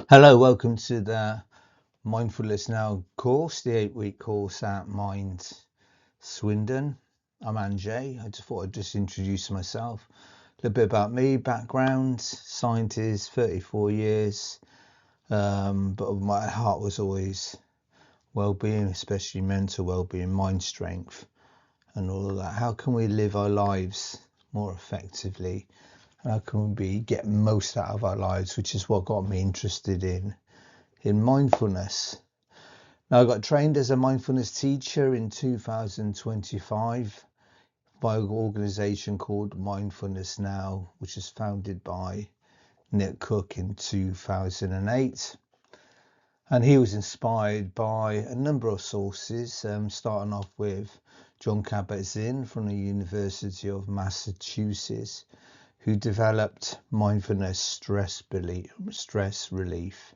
Hello, welcome to the Mindfulness Now course, the 8-week course at Mind Swindon. I'm Anjay. I just thought I'd just introduce myself. A little bit about me, background, scientist, 34 years, but my heart was always well-being, especially mental well-being, mind strength and all of that. How can we live our lives more effectively? How can we get most out of our lives, which is what got me interested in mindfulness. Now, I got trained as a mindfulness teacher in 2025 by an organization called Mindfulness Now, which was founded by Nick Cook in 2008. And he was inspired by a number of sources, starting off with Jon Kabat-Zinn from the University of Massachusetts, who developed mindfulness stress relief,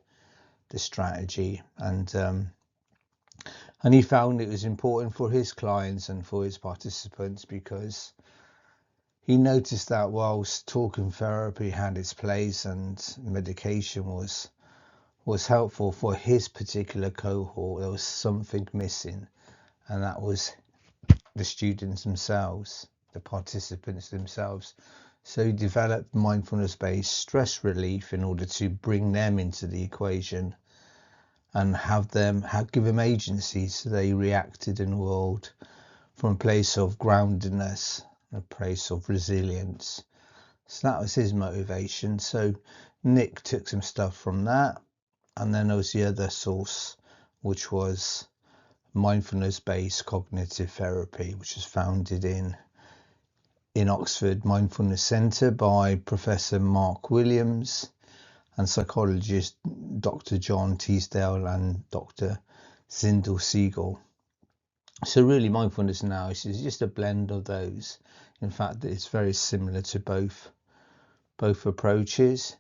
the strategy, and he found it was important for his clients and for his participants because he noticed that whilst talking therapy had its place and medication was helpful for his particular cohort, there was something missing, and that was the students themselves, the participants themselves. So he developed mindfulness-based stress relief in order to bring them into the equation and give them agency, so they reacted in the world from a place of groundedness, a place of resilience. So that was his motivation. So Nick took some stuff from that, and then there was the other source, which was mindfulness-based cognitive therapy, which was founded in Oxford Mindfulness Centre by Professor Mark Williams and psychologist Dr. John Teasdale and Dr. Zindel Siegel. So really, Mindfulness Now is just a blend of those. In fact, it's very similar to both approaches.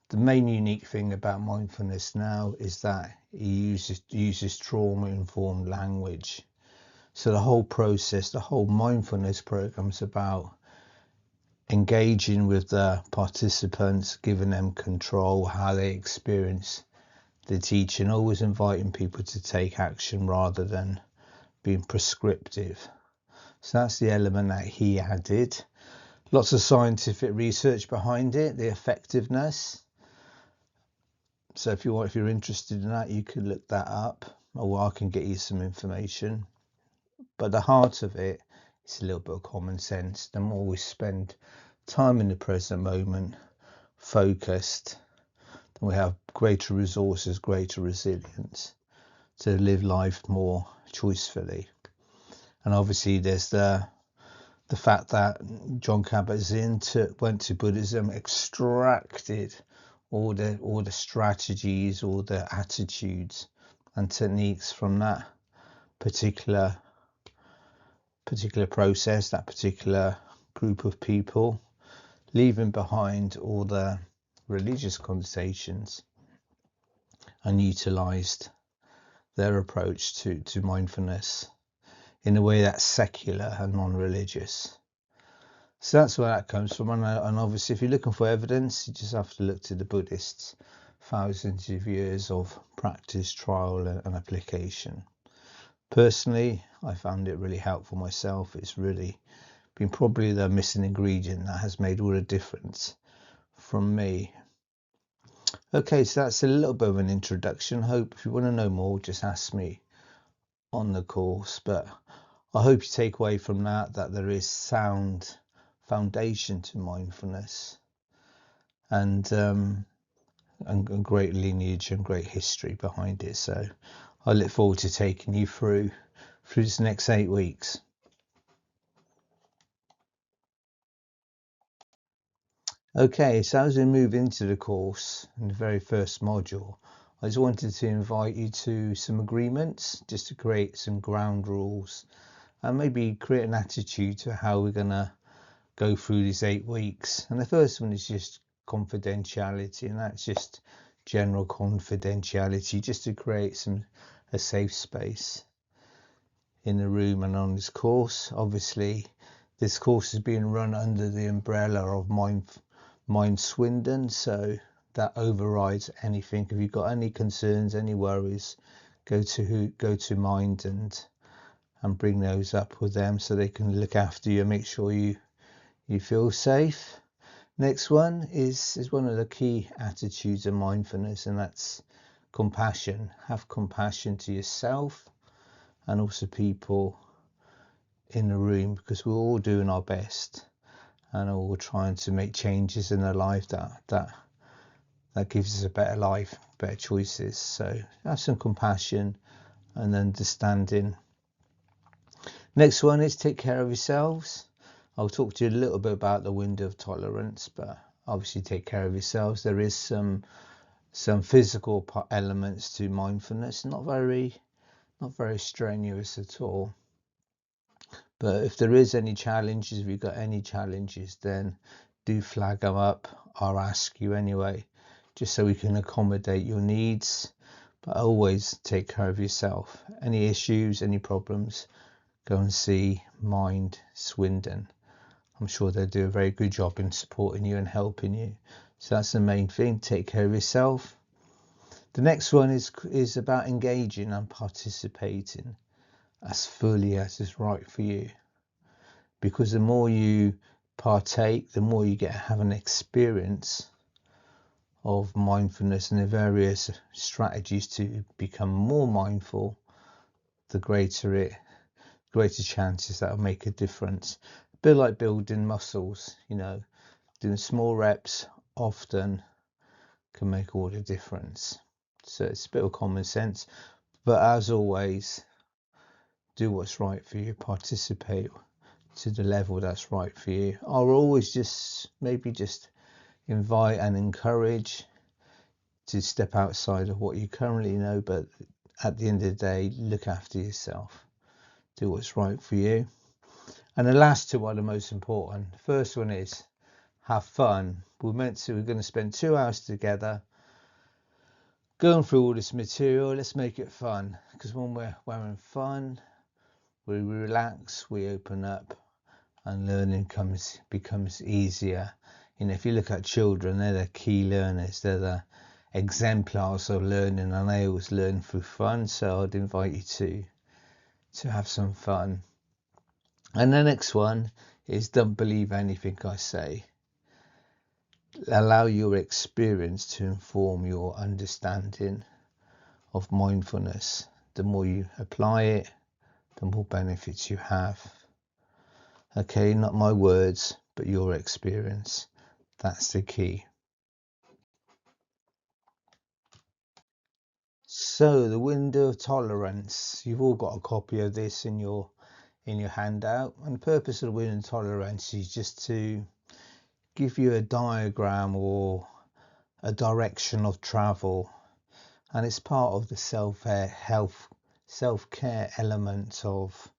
The main unique thing about Mindfulness Now is that it uses trauma-informed language. So the whole process, the whole mindfulness program is about engaging with the participants, giving them control, how they experience the teaching, always inviting people to take action rather than being prescriptive. So that's the element that he added. Lots of scientific research behind it, the effectiveness. So if you're interested in that, you can look that up, or I can get you some information. But the heart of it is a little bit of common sense. The more we spend time in the present moment, focused, then we have greater resources, greater resilience to live life more choicefully. And obviously there's the fact that Jon Kabat-Zinn went to Buddhism, extracted all the strategies, all the attitudes and techniques from that particular process, that particular group of people, leaving behind all the religious connotations, and utilized their approach to mindfulness in a way that's secular and non-religious. So that's where that comes from. And obviously, if you're looking for evidence, you just have to look to the Buddhists, thousands of years of practice, trial and application. Personally, I found it really helpful myself. It's really been probably the missing ingredient that has made all the difference from me. Okay, so that's a little bit of an introduction. Hope if you want to know more, just ask me on the course. But I hope you take away from that there is sound foundation to mindfulness, and great lineage and great history behind it. So I look forward to taking you through this next 8 weeks. Okay, so as we move into the course in the very first module, I just wanted to invite you to some agreements, just to create some ground rules and maybe create an attitude to how we're going to go through these 8 weeks. And the first one is just confidentiality, and that's just general confidentiality, just to create a safe space in the room and on this course. Obviously, this course is being run under the umbrella of Mind Swindon, so that overrides anything. If you've got any concerns, any worries, go to Mind and bring those up with them so they can look after you and make sure you feel safe. Next one is one of the key attitudes of mindfulness, and that's compassion. Have compassion to yourself and also people in the room, because we're all doing our best and all trying to make changes in our life that gives us a better life, better choices. So have some compassion and understanding. Next one is take care of yourselves. I'll talk to you a little bit about the window of tolerance, but obviously take care of yourselves. There is some physical elements to mindfulness, not very strenuous at all. But if there is any challenges, if you've got any challenges, then do flag them up. I'll ask you anyway, just so we can accommodate your needs. But always take care of yourself. Any issues, any problems, go and see Mind Swindon. I'm sure they'll do a very good job in supporting you and helping you. So that's the main thing. Take care of yourself. The next one is about engaging and participating as fully as is right for you. Because the more you partake, the more you have an experience of mindfulness and the various strategies to become more mindful, the greater chances that will make a difference. A bit like building muscles, doing small reps often can make all the difference. So it's a bit of common sense, but as always, do what's right for you, participate to the level that's right for you. I'll always just invite and encourage to step outside of what you currently know, but at the end of the day, look after yourself. Do what's right for you. And the last two are the most important. The first one is have fun. We're going to spend 2 hours together going through all this material. Let's make it fun, because when we're having fun, we relax, we open up, and learning becomes easier. If you look at children, they're the key learners. They're the exemplars of learning, and they always learn through fun. So I'd invite you to have some fun. And the next one is don't believe anything I say. Allow your experience to inform your understanding of mindfulness. The more you apply it, the more benefits you have. Okay, not my words, but your experience. That's the key. So the window of tolerance. You've all got a copy of this in your handout, and the purpose of the window of tolerance is just to give you a diagram or a direction of travel, and it's part of the self-care element of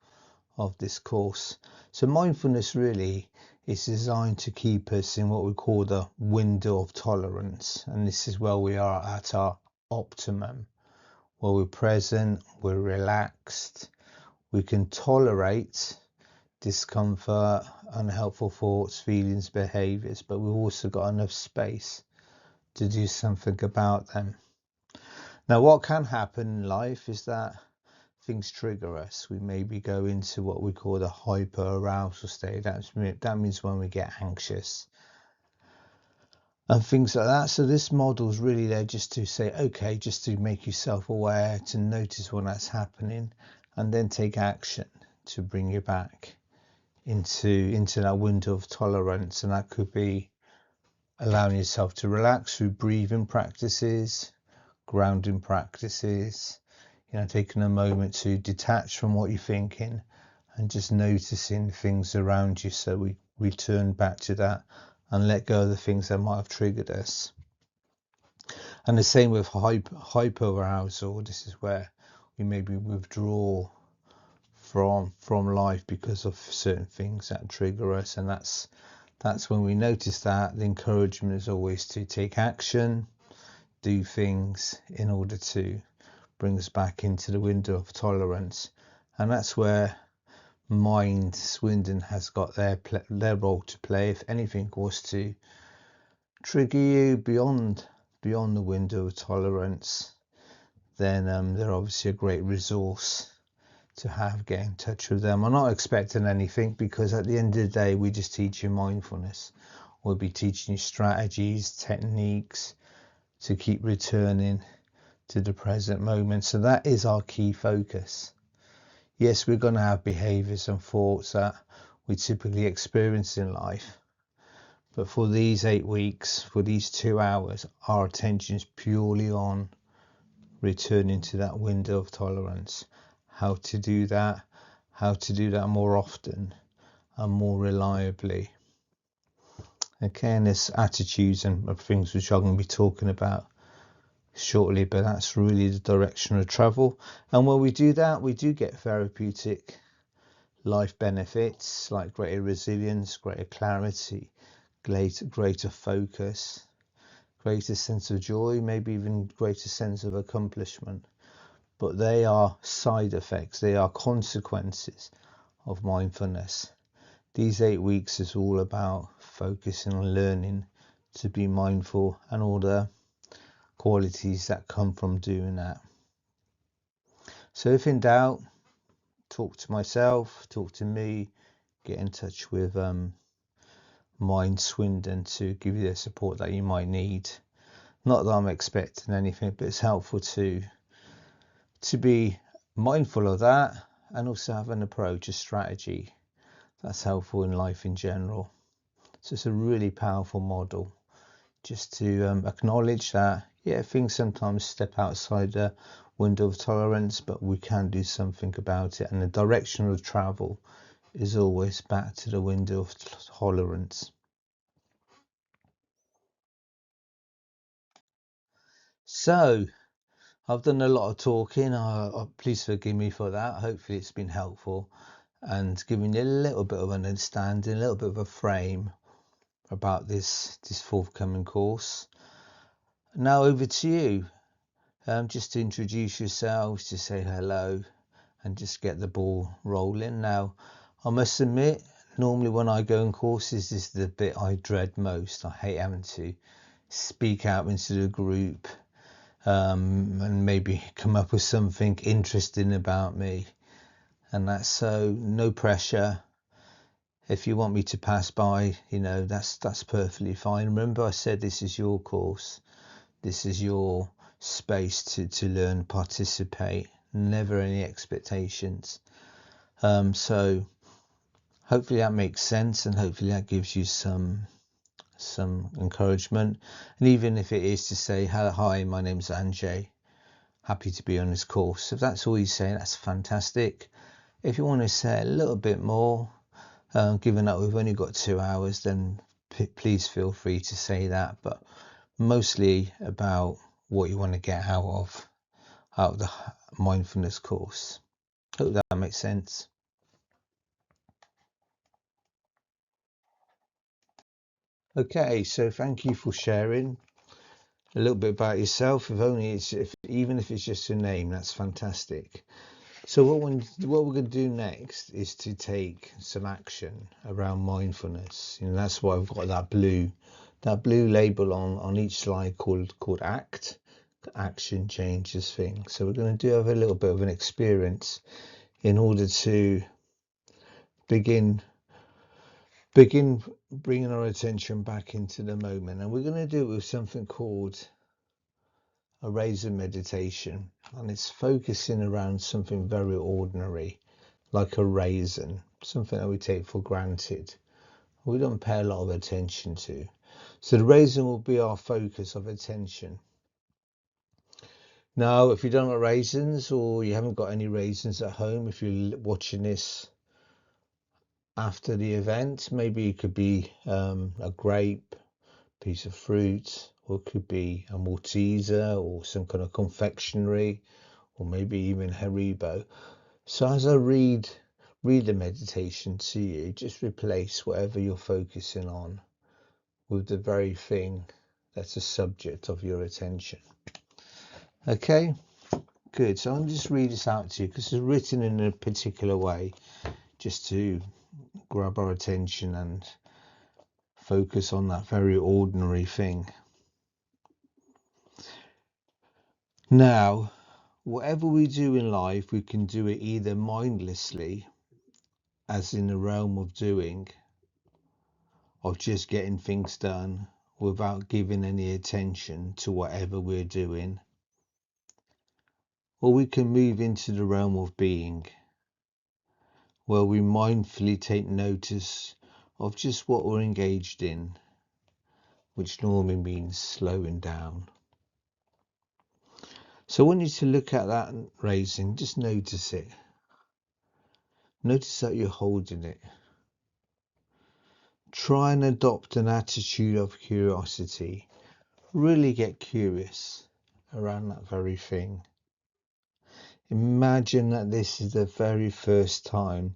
this course. So mindfulness really is designed to keep us in what we call the window of tolerance, and this is where we are at our optimum, where we're present, we're relaxed, we can tolerate discomfort, unhelpful thoughts, feelings, behaviours, but we've also got enough space to do something about them. Now, what can happen in life is that things trigger us. We maybe go into what we call the hyper-arousal state. That means when we get anxious and things like that. So this model is really there just to say, okay, just to make you self-aware, to notice when that's happening, and then take action to bring you back into that window of tolerance. And that could be allowing yourself to relax through breathing practices, grounding practices, taking a moment to detach from what you're thinking and just noticing things around you, so we return back to that and let go of the things that might have triggered us. And the same with hyperarousal. This is where we maybe withdraw from life because of certain things that trigger us, and that's when we notice that. The encouragement is always to take action, do things in order to bring us back into the window of tolerance. And that's where Mind Swindon has got their role to play. If anything was to trigger you beyond beyond the window of tolerance, then they're obviously a great resource to have. Get in touch with them. I'm not expecting anything, because at the end of the day we just teach you mindfulness. We'll be teaching you strategies, techniques to keep returning to the present moment. So that is our key focus. Yes, we're going to have behaviors and thoughts that we typically experience in life, but for these 8 weeks, for these 2 hours, our attention is purely on returning to that window of tolerance. How to do that more often and more reliably. Okay, and there's attitudes and things which I'm going to be talking about shortly, but that's really the direction of travel. And when we do that, we do get therapeutic life benefits like greater resilience, greater clarity, greater focus, greater sense of joy, maybe even greater sense of accomplishment. But they are side effects, they are consequences of mindfulness. These 8 weeks is all about focusing on learning to be mindful and all the qualities that come from doing that. So if in doubt, talk to myself, talk to me, get in touch with Mind Swindon to give you the support that you might need. Not that I'm expecting anything, but it's helpful to be mindful of that, and also have an approach, a strategy that's helpful in life in general. So it's a really powerful model, just to acknowledge that, yeah, things sometimes step outside the window of tolerance, but we can do something about it, and the direction of travel is always back to the window of tolerance. So I've done a lot of talking. Please forgive me for that. Hopefully it's been helpful and giving you a little bit of an understanding, a little bit of a frame about this forthcoming course. Now over to you. Just to introduce yourselves, to say hello and just get the ball rolling. Now, I must admit, normally when I go on courses, this is the bit I dread most. I hate having to speak out into the group and maybe come up with something interesting about me. And that's so no pressure. If you want me to pass by, that's perfectly fine. Remember, I said this is your course. This is your space to learn, participate, never any expectations. So hopefully that makes sense, and hopefully that gives you some encouragement. And even if it is to say, hi, my name's Anjay, happy to be on this course. If that's all you say, that's fantastic. If you want to say a little bit more, given that we've only got 2 hours, then please feel free to say that. But mostly about what you want to get out of the mindfulness course. Hope that makes sense. Okay, so thank you for sharing a little bit about yourself. Even if it's just your name, that's fantastic. So what we're going to do next is to take some action around mindfulness. That's why I've got that blue label on each slide called ACT. Action changes things. So we're going to have a little bit of an experience in order to begin bringing our attention back into the moment. And we're going to do it with something called a raisin meditation, and it's focusing around something very ordinary, like a raisin, something that we take for granted, we don't pay a lot of attention to. So the raisin will be our focus of attention. Now, if you don't like raisins, or you haven't got any raisins at home, if you're watching this after the event, maybe it could be a grape, piece of fruit, or it could be a Malteser or some kind of confectionery, or maybe even Haribo. So as I read the meditation to you, just replace whatever you're focusing on with the very thing that's the subject of your attention. Okay, good. So I'll just read this out to you because it's written in a particular way, just to grab our attention and focus on that very ordinary thing. Now, whatever we do in life, we can do it either mindlessly, as in the realm of doing, of just getting things done without giving any attention to whatever we're doing, or we can move into the realm of being, where we mindfully take notice of just what we're engaged in, which normally means slowing down. So I want you to look at that raising, just notice it. Notice that you're holding it. Try and adopt an attitude of curiosity. Really get curious around that very thing. Imagine that this is the very first time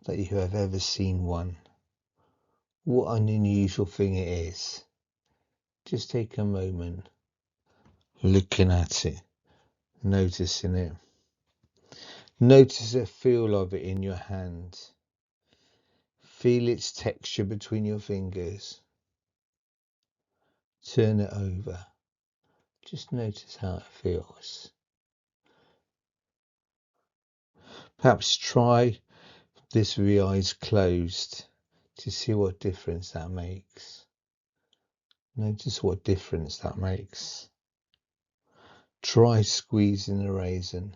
that you have ever seen one. What an unusual thing it is. Just take a moment looking at it, noticing it. Notice the feel of it in your hand. Feel its texture between your fingers. Turn it over. Just notice how it feels. Perhaps try this with your eyes closed to see what difference that makes. Notice what difference that makes. Try squeezing the raisin.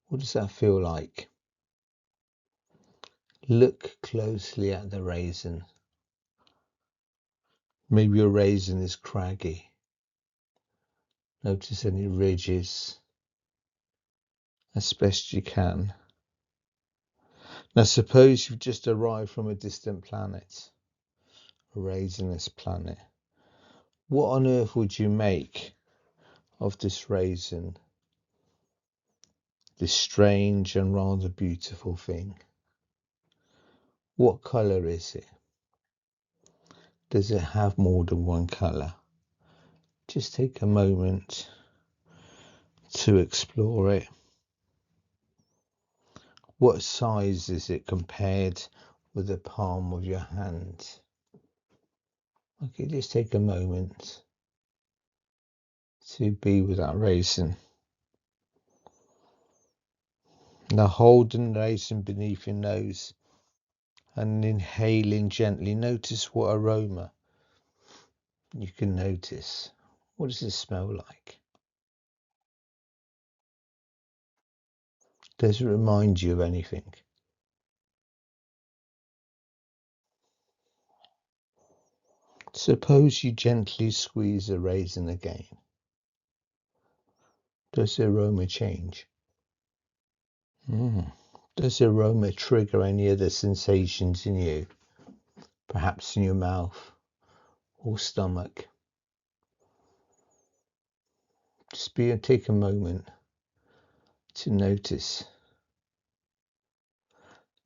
What does that feel like? Look closely at the raisin. Maybe your raisin is craggy. Notice any ridges as best you can. Now suppose you've just arrived from a distant planet, a raisinless planet. What on earth would you make of this raisin? This strange and rather beautiful thing. What colour is it? Does it have more than one colour? Just take a moment to explore it. What size is it compared with the palm of your hand? Okay, just take a moment to be with that raisin. Now hold the raisin beneath your nose and inhaling gently. Notice what aroma you can notice. What does it smell like? Does it remind you of anything? Suppose you gently squeeze the raisin again. Does the aroma change? Does the aroma trigger any other sensations in you? Perhaps in your mouth or stomach? Just take a moment to notice.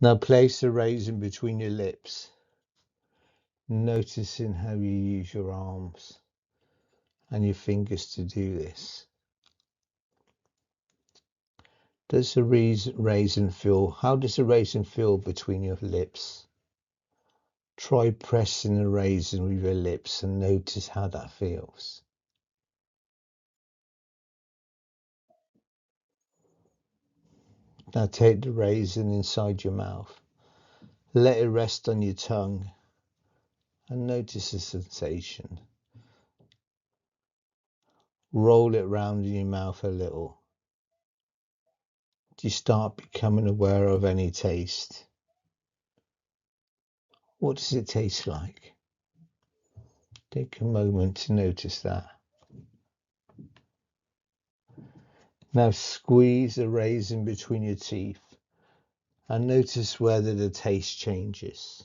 Now place the raisin between your lips, noticing how you use your arms and your fingers to do this. Does the raisin feel? How does the raisin feel between your lips? Try pressing the raisin with your lips and notice how that feels. Now take the raisin inside your mouth. Let it rest on your tongue and notice the sensation. Roll it round in your mouth a little. Do you start becoming aware of any taste? What does it taste like? Take a moment to notice that. Now squeeze the raisin between your teeth and notice whether the taste changes.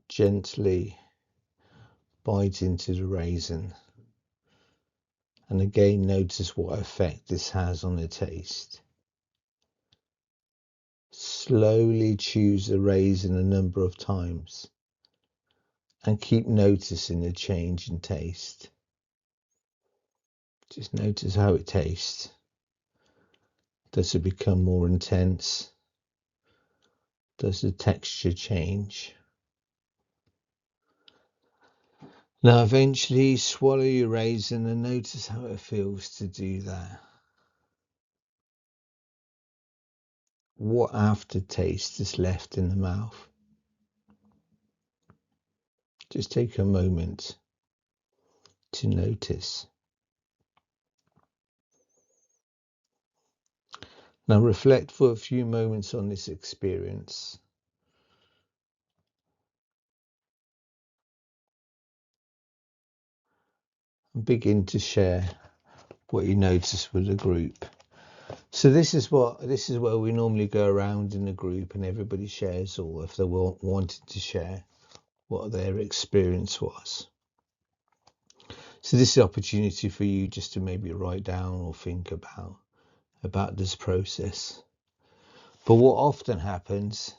Gently bite into the raisin and again notice what effect this has on the taste. Slowly chew the raisin a number of times and keep noticing the change in taste. Just notice how it tastes. Does it become more intense? Does the texture change? Now eventually swallow your raisin and notice how it feels to do that. What aftertaste is left in the mouth? Just take a moment to notice. Now reflect for a few moments on this experience. And begin to share what you notice with the group. So this is where we normally go around in a group and everybody shares, or if they wanted to share, what their experience was. So this is an opportunity for you just to maybe write down or think about this process. But what often happens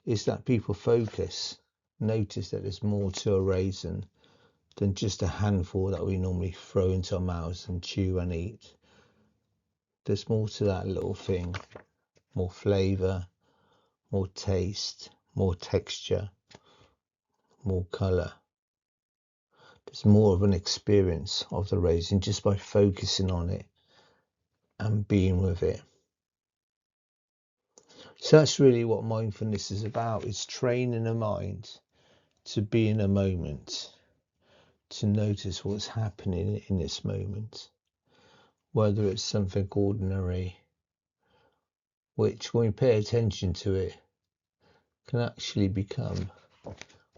is that people notice that there's more to a raisin than just a handful that we normally throw into our mouths and chew and eat. There's more to that little thing, more flavour, more taste, more texture, more colour. There's more of an experience of the raisin just by focusing on it and being with it. So that's really what mindfulness is about. It's training the mind to be in a moment, to notice what's happening in this moment, whether it's something ordinary, which when we pay attention to it can actually become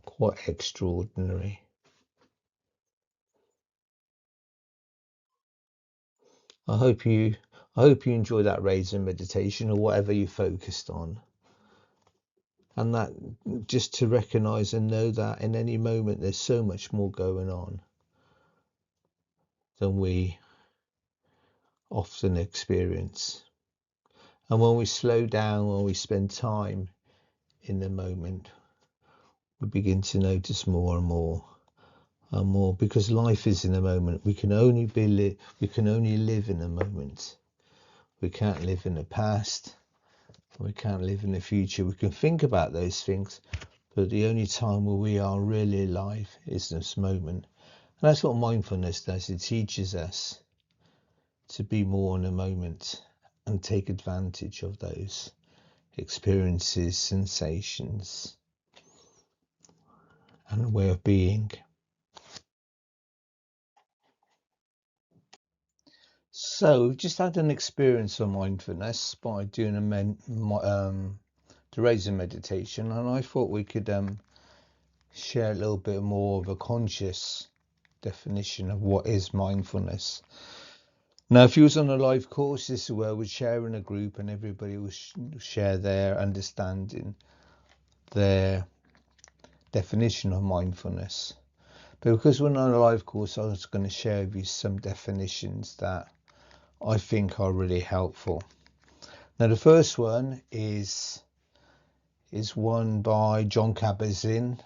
quite extraordinary. I hope you enjoy that raisin meditation or whatever you focused on. And that just to recognize and know that in any moment there's so much more going on than we often experience. And when we slow down, when we spend time in the moment, we begin to notice more and more and more, because life is in a moment. We can only live in a moment. We can't live in the past. We can't live in the future. We can think about those things, but the only time where we are really alive is this moment. And that's what mindfulness does. It teaches us to be more in the moment and take advantage of those experiences, sensations, and a way of being. So we've just had an experience of mindfulness by doing the raisin meditation, and I thought we could share a little bit more of a conscious definition of what is mindfulness. Now, if you was on a live course, this is where we'd share in a group and everybody will share their understanding, their definition of mindfulness. But because we're on a live course, I was going to share with you some definitions that I think are really helpful. Now, the first one is one by Jon Kabat-Zinn,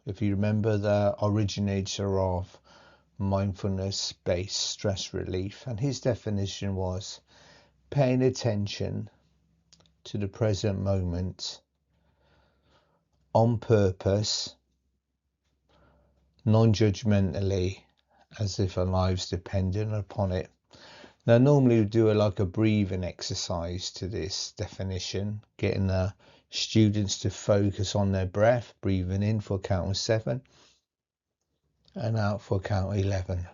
if you remember, the originator of mindfulness-based stress relief. And his definition was paying attention to the present moment on purpose, non-judgmentally, as if our lives depended upon it. Now, normally we do a breathing exercise to this definition, getting the students to focus on their breath, breathing in for a count of 7 and out for a count of 11.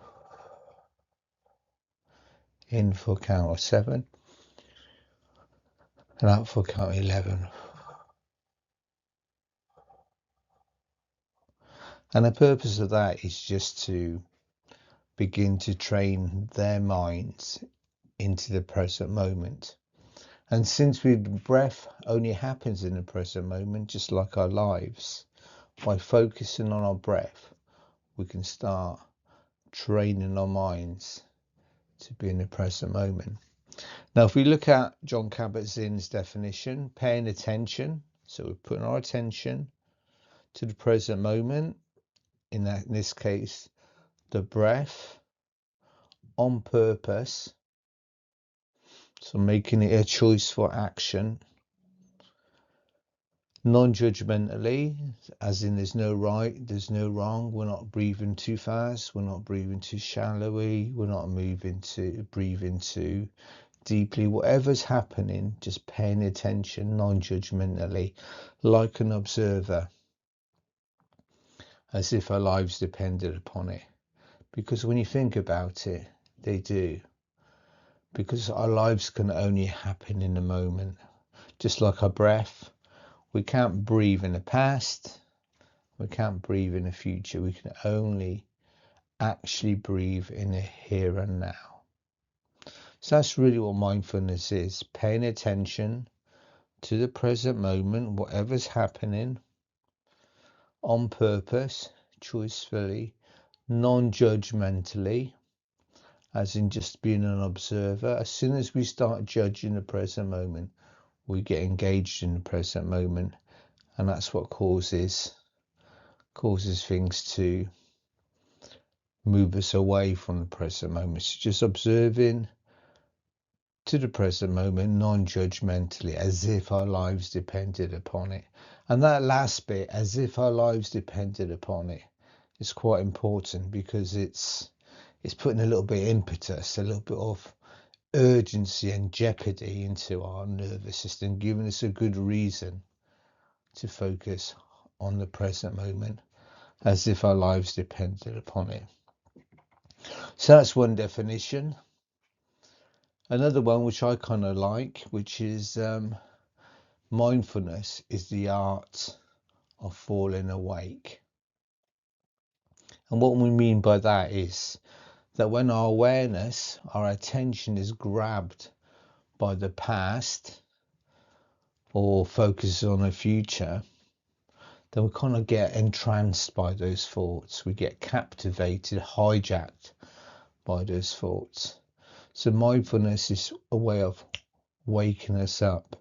In for a count of 7 and out for a count of 11. And the purpose of that is just to begin to train their minds into the present moment. And since breath only happens in the present moment, just like our lives, by focusing on our breath, we can start training our minds to be in the present moment. Now, if we look at Jon Kabat-Zinn's definition, paying attention, so we're putting our attention to the present moment, in this case, the breath, on purpose, so making it a choice for action, Non-judgmentally, as in there's no right, there's no wrong. We're not breathing too fast, we're not breathing too shallowly, we're not breathing too deeply. Whatever's happening, just paying attention non-judgmentally, like an observer, as if our lives depended upon it. Because when you think about it, they do. Because our lives can only happen in the moment. Just like our breath, we can't breathe in the past, we can't breathe in the future. We can only actually breathe in the here and now. So that's really what mindfulness is, paying attention to the present moment, whatever's happening, on purpose, choicefully, non-judgmentally, as in just being an observer. As soon as we start judging the present moment, we get engaged in the present moment, and that's what causes things to move us away from the present moment. So just observing to the present moment non-judgmentally, as if our lives depended upon it. And that last bit, as if our lives depended upon it, is quite important, because it's putting a little bit of impetus, a little bit of urgency and jeopardy into our nervous system, giving us a good reason to focus on the present moment, as if our lives depended upon it. So that's one definition. Another one which I kind of like, which is mindfulness is the art of falling awake. And what we mean by that is that when our awareness, our attention is grabbed by the past or focuses on the future, then we kind of get entranced by those thoughts. We get captivated, hijacked by those thoughts. So mindfulness is a way of waking us up,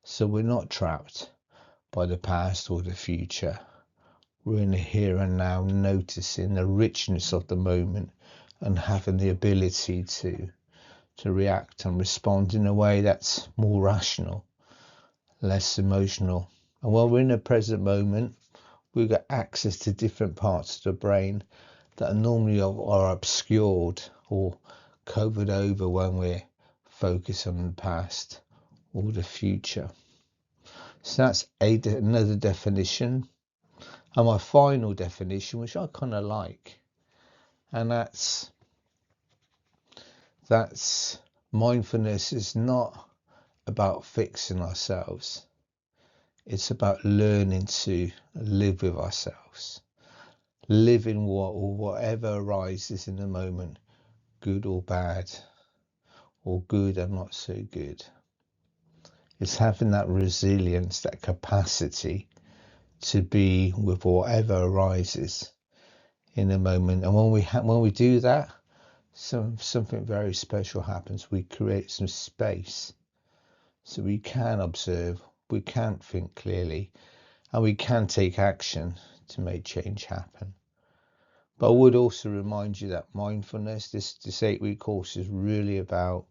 so we're not trapped by the past or the future. We're in the here and now, noticing the richness of the moment and having the ability to react and respond in a way that's more rational, less emotional. And while we're in the present moment, we've got access to different parts of the brain that are normally are obscured or covered over when we're focused on the past or the future. So that's another definition. And my final definition, which I kind of like, and that's mindfulness is not about fixing ourselves. It's about learning to live with ourselves, living whatever arises in the moment, good or bad, or good and not so good. It's having that resilience, that capacity to be with whatever arises in the moment. And when we do that, something very special happens. We create some space so we can observe, we can think clearly, and we can take action to make change happen. But I would also remind you that mindfulness, this 8-week course, is really about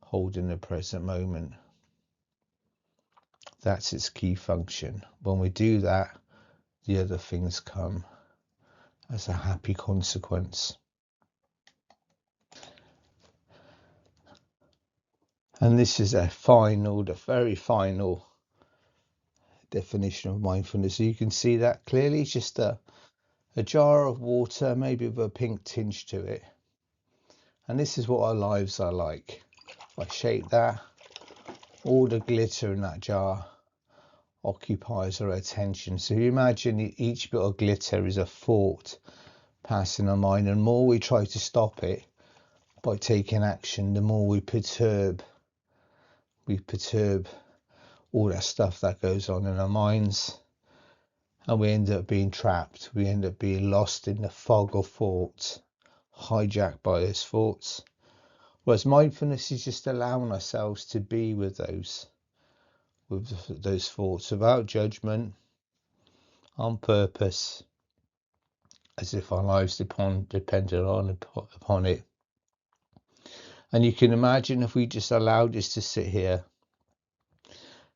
holding the present moment. That's its key function. When we do that, the other things come as a happy consequence. And this is the very final definition of mindfulness. So you can see that clearly. It's just a jar of water, maybe with a pink tinge to it. And this is what our lives are like. If I shake that, all the glitter in that jar occupies our attention. So you imagine each bit of glitter is a thought passing our mind, and the more we try to stop it by taking action, the more we perturb all that stuff that goes on in our minds, and we end up being trapped. We end up being lost in the fog of thoughts, hijacked by those thoughts. Whereas mindfulness is just allowing ourselves to be with those thoughts without judgment, on purpose, as if our lives depended upon it. And you can imagine if we just allowed this to sit here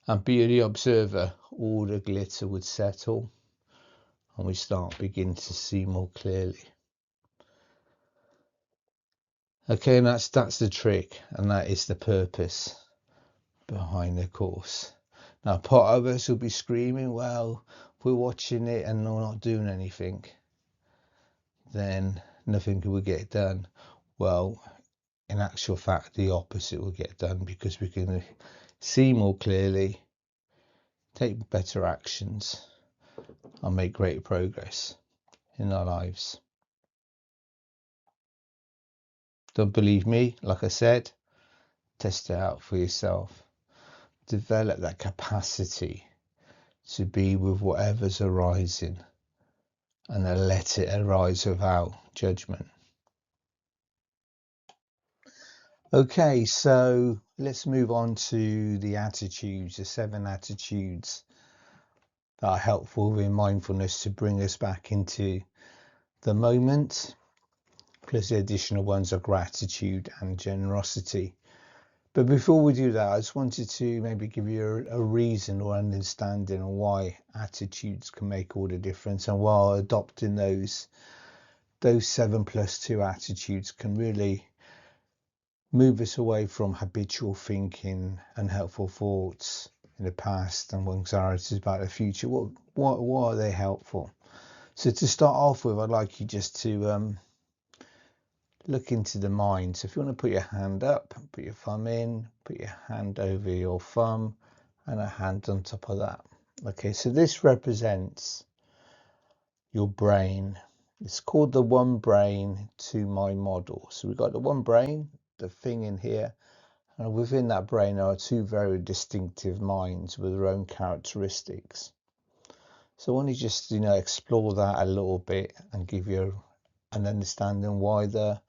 and be the observer all the glitter would settle and we begin to see more clearly. Okay, and that's the trick, and that is the purpose behind the course. Now, part of us will be screaming, well, if we're watching it and we're not doing anything, then nothing will get done. Well, in actual fact, the opposite will get done, because we can see more clearly, take better actions, and make great progress in our lives. Don't believe me? Like I said, test it out for yourself. Develop that capacity to be with whatever's arising and then let it arise without judgment. Okay, so let's move on to the attitudes, the 7 attitudes that are helpful in mindfulness to bring us back into the moment, plus the additional ones are gratitude and generosity. But before we do that, I just wanted to maybe give you a reason or understanding on why attitudes can make all the difference, and while adopting those 7+2 attitudes can really move us away from habitual thinking, unhelpful thoughts in the past, and anxieties about the future. What are they helpful? So to start off with, I'd like you just to look into the mind. So if you want to put your hand up, put your thumb in, put your hand over your thumb, and a hand on top of that. Okay, so this represents your brain. It's called the one brain, two mind model. So we've got the one brain, the thing in here, and within that brain are 2 very distinctive minds with their own characteristics. So I want to just explore that a little bit and give you an understanding why the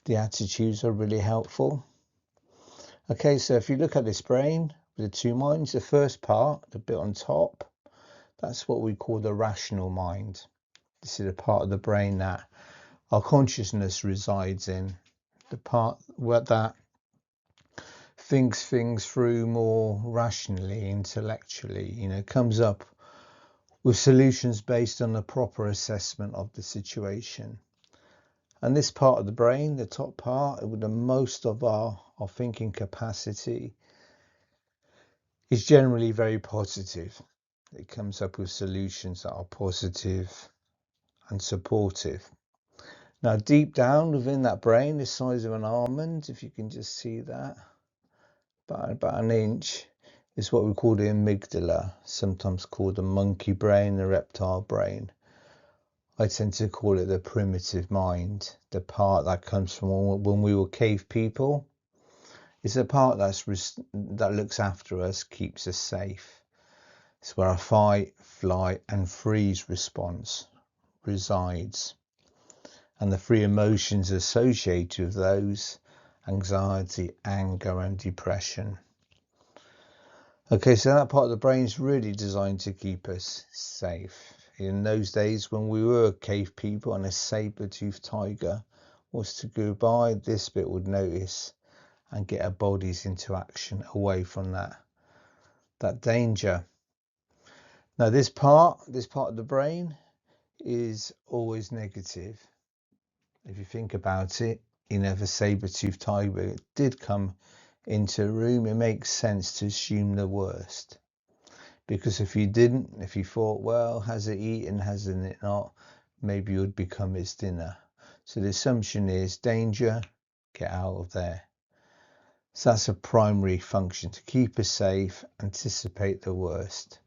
attitudes are really helpful. Okay, so if you look at this brain with the 2 minds, the first part, the bit on top, that's what we call the rational mind. This is the part of the brain that our consciousness resides in, the part where that thinks things through more rationally, intellectually, comes up with solutions based on a proper assessment of the situation. And this part of the brain, the top part, with the most of our thinking capacity, is generally very positive. It comes up with solutions that are positive and supportive. Now, deep down within that brain, the size of an almond, if you can just see that, about an inch, is what we call the amygdala, sometimes called the monkey brain, the reptile brain. I tend to call it the primitive mind, the part that comes from when we were cave people. It's a part that looks after us, keeps us safe. It's where our fight, flight, and freeze response resides, and the 3 emotions associated with those: anxiety, anger, and depression. Okay, so that part of the brain is really designed to keep us safe. In those days when we were cave people and a saber-toothed tiger was to go by, this bit would notice and get our bodies into action away from that danger. Now this part of the brain is always negative. If you think about it, if a saber-toothed tiger did come into a room, it makes sense to assume the worst. Because if you thought, well, has it eaten, hasn't it not, maybe you would become its dinner. So the assumption is danger, get out of there. So that's a primary function, to keep us safe, anticipate the worst.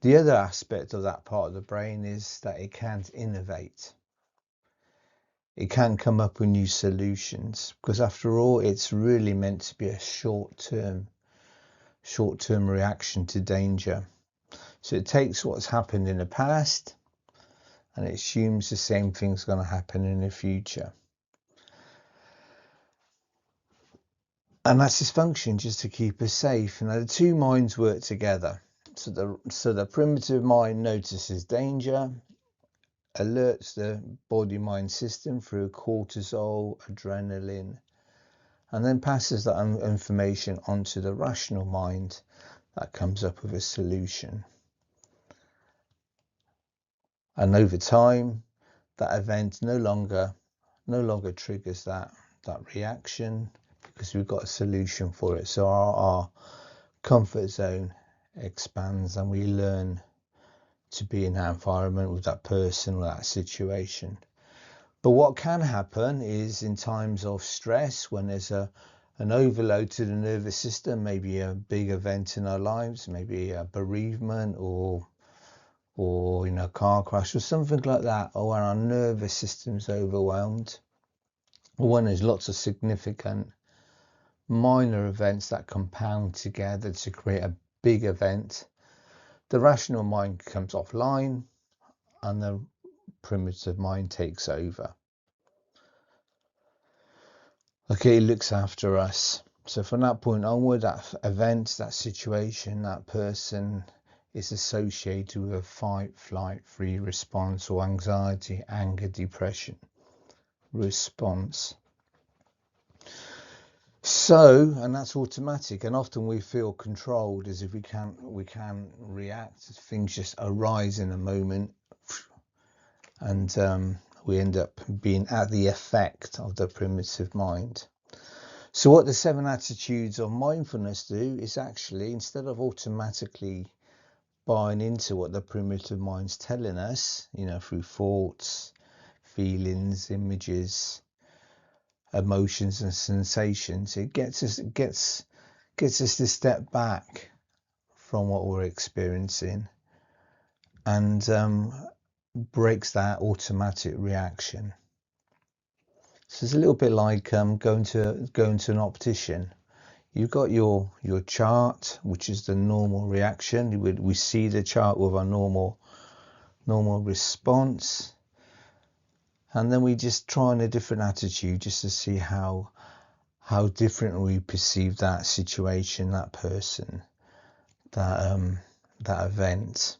The other aspect of that part of the brain is that it can't innovate. It can come up with new solutions, because after all, it's really meant to be a short-term reaction to danger. So it takes what's happened in the past and it assumes the same thing's going to happen in the future. And that's its function, just to keep us safe. Now the 2 minds work together. So the primitive mind notices danger, alerts the body-mind system through cortisol, adrenaline, and then passes that information onto the rational mind that comes up with a solution. And over time, that event no longer triggers that reaction, because we've got a solution for it. So our comfort zone expands, and we learn to be in that environment with that person or that situation. But what can happen is, in times of stress, when there's an overload to the nervous system, maybe a big event in our lives, maybe a bereavement or a car crash or something like that, or when our nervous system's overwhelmed, or when there's lots of significant minor events that compound together to create a big event, the rational mind comes offline and the primitive mind takes over. Okay, it looks after us. So from that point onward, that event, that situation, that person is associated with a fight, flight, freeze response, or anxiety, anger, depression response. So, and that's automatic, and often we feel controlled, as if we can react. Things just arise in a moment, and we end up being at the effect of the primitive mind. So what the 7 attitudes of mindfulness do is, actually, instead of automatically buying into what the primitive mind's telling us, through thoughts, feelings, images, emotions and sensations, it gets us to step back from what we're experiencing, and breaks that automatic reaction. So it's a little bit like going to an optician. You've got your chart, which is the normal reaction. We see the chart with our normal response, and then we just try on a different attitude, just to see how different we perceive that situation, that person, that event,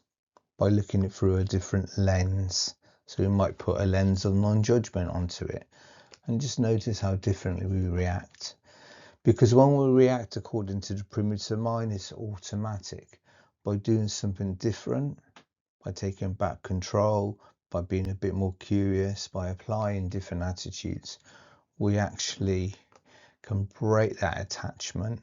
by looking at it through a different lens. So we might put a lens of non-judgment onto it, and just notice how differently we react. Because when we react according to the primitive mind, it's automatic. By doing something different, by taking back control, by being a bit more curious, by applying different attitudes, we actually can break that attachment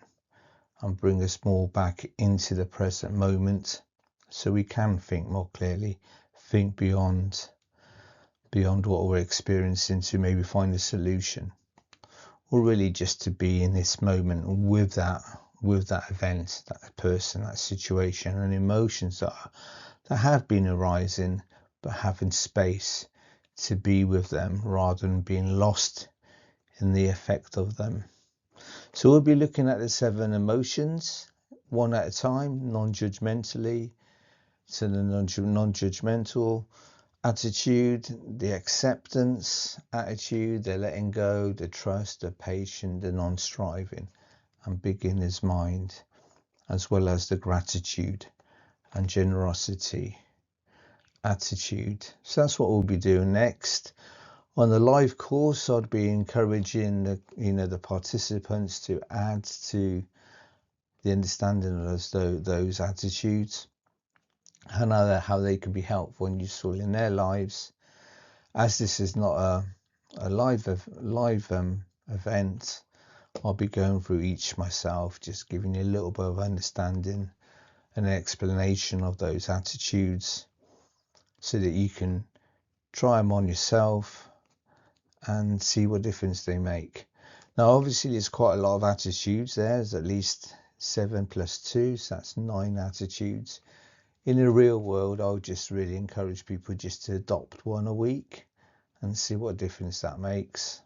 and bring us more back into the present moment, so we can think more clearly, think beyond what we're experiencing, to maybe find a solution, or really just to be in this moment with that event, that person, that situation, and emotions that have been arising, but having space to be with them rather than being lost in the effect of them. So we'll be looking at the 7 emotions one at a time, non-judgmentally. So the non-judgmental attitude, the acceptance attitude, the letting go, the trust, the patience, the non-striving and beginner's mind, as well as the gratitude and generosity attitude. So that's what we'll be doing next. On the live course, I'd be encouraging the participants to add to the understanding of those attitudes, and how they can be helpful and useful in their lives. As this is not a live event, I'll be going through each myself, just giving you a little bit of understanding and an explanation of those attitudes, so that you can try them on yourself and see what difference they make. Now, obviously, there's quite a lot of attitudes there. There's at least 7 plus 2, so that's 9 attitudes. In the real world, I would just really encourage people just to adopt one a week and see what difference that makes.